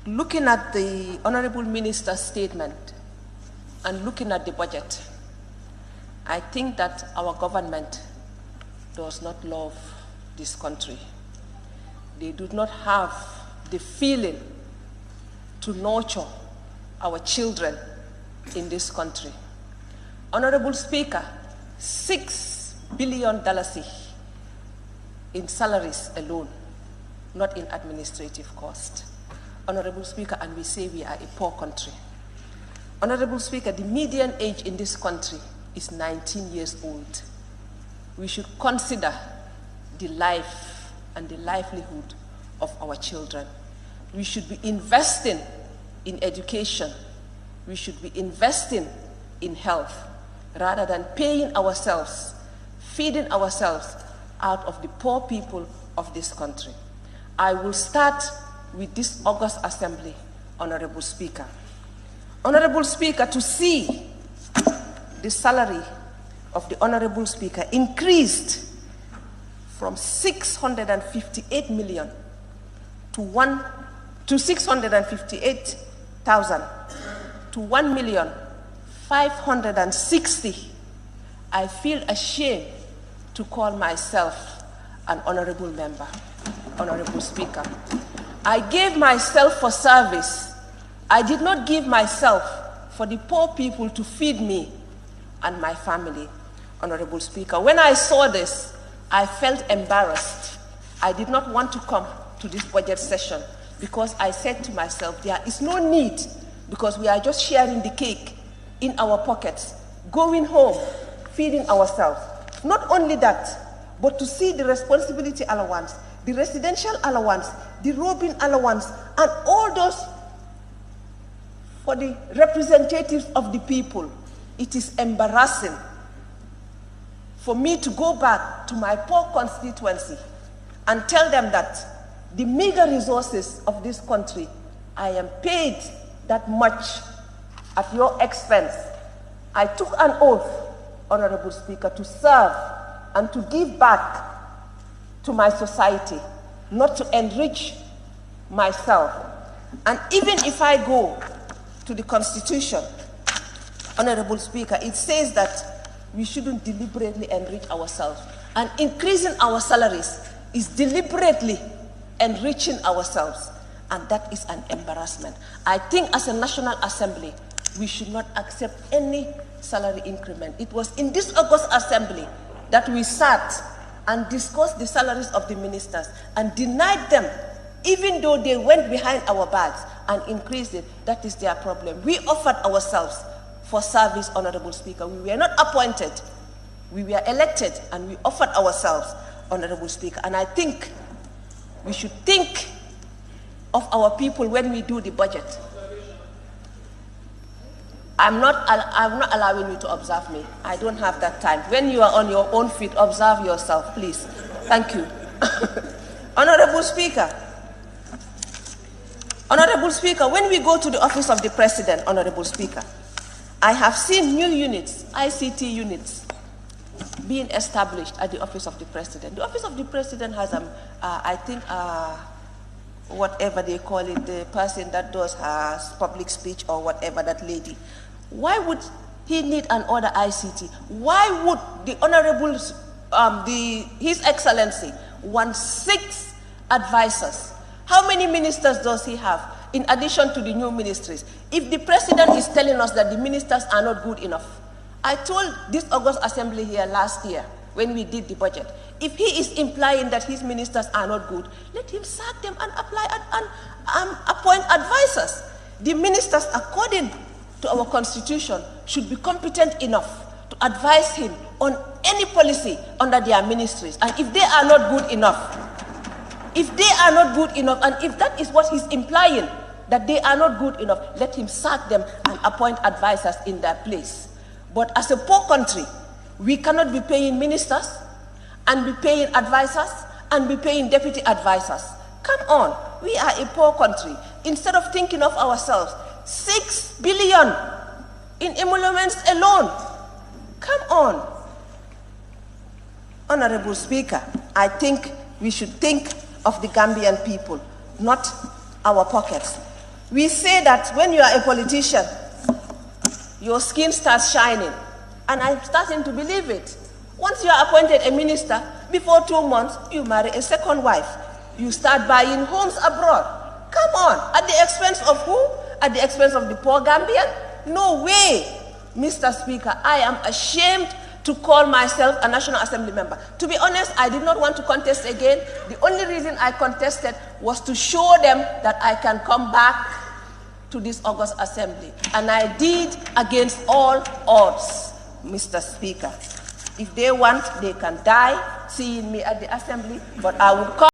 Looking at the Honorable Minister's statement and looking at the budget, I think that our government does not love this country. They do not have the feeling to nurture our children in this country. Honorable Speaker, $6 billion in salaries alone, not in administrative cost. Honorable Speaker, and we say we are a poor country. Honorable Speaker, the median age in this country is 19 years old. We should consider the life and the livelihood of our children. We should be investing in education. We should be investing in health rather than paying ourselves, feeding ourselves out of the poor people of this country. I will start with this August Assembly, Honorable Speaker. Honorable Speaker, to see the salary of the Honorable Speaker increased from 658 million to 658,000 to 1,560,000, I feel ashamed to call myself an honorable member. Honorable Speaker, I gave myself for service. I did not give myself for the poor people to feed me and my family. Honorable Speaker, when I saw this, I felt embarrassed. I did not want to come to this budget session because I said to myself, there is no need, because we are just sharing the cake in our pockets, going home, feeding ourselves. Not only that, but to see the responsibility allowance, the residential allowance, the robing allowance, and all those for the representatives of the people. It is embarrassing for me to go back to my poor constituency and tell them that the meager resources of this country, I am paid that much at your expense. I took an oath, Honorable Speaker, to serve and to give back to my society, not to enrich myself. And even if I go to the Constitution, Honorable Speaker, it says that we shouldn't deliberately enrich ourselves. And increasing our salaries is deliberately enriching ourselves. And that is an embarrassment. I think as a National Assembly, we should not accept any salary increment. It was in this August Assembly that we sat and discussed the salaries of the ministers and denied them, even though they went behind our backs and increased it. That is their problem. We offered ourselves for service, Honorable Speaker. We were not appointed. We were elected, and we offered ourselves, Honorable Speaker. And I think we should think of our people when we do the budget. I'm not allowing you to observe me. I don't have that time. When you are on your own feet, observe yourself, please. Thank you. Honorable Speaker, when we go to the office of the President, Honorable Speaker, I have seen new units, ICT units, being established at the office of the President. The office of the President has, I think, whatever they call it, the person that does her public speech or whatever, that lady. Why would he need another ICT? Why would the Honorable, His Excellency want 6 advisors? How many ministers does he have in addition to the new ministries? If the President is telling us that the ministers are not good enough, I told this August Assembly here last year when we did the budget, if he is implying that his ministers are not good, let him sack them and apply and appoint advisors. The ministers, according to our constitution, should be competent enough to advise him on any policy under their ministries. And if they are not good enough, and if that is what he's implying, that they are not good enough, let him sack them and appoint advisors in their place. But as a poor country, we cannot be paying ministers and be paying advisors and be paying deputy advisors. Come on, we are a poor country. Instead of thinking of ourselves, 6 billion in emoluments alone. Come on. Honorable Speaker, I think we should think of the Gambian people, not our pockets. We say that when you are a politician, your skin starts shining. And I'm starting to believe it. Once you are appointed a minister, before 2 months, you marry a second wife. You start buying homes abroad. Come on, at the expense of who? At the expense of the poor Gambian? No way, Mr. Speaker. I am ashamed to call myself a National Assembly member. To be honest, I did not want to contest again. The only reason I contested was to show them that I can come back to this August Assembly. And I did against all odds, Mr. Speaker. If they want, they can die seeing me at the Assembly, but I will come.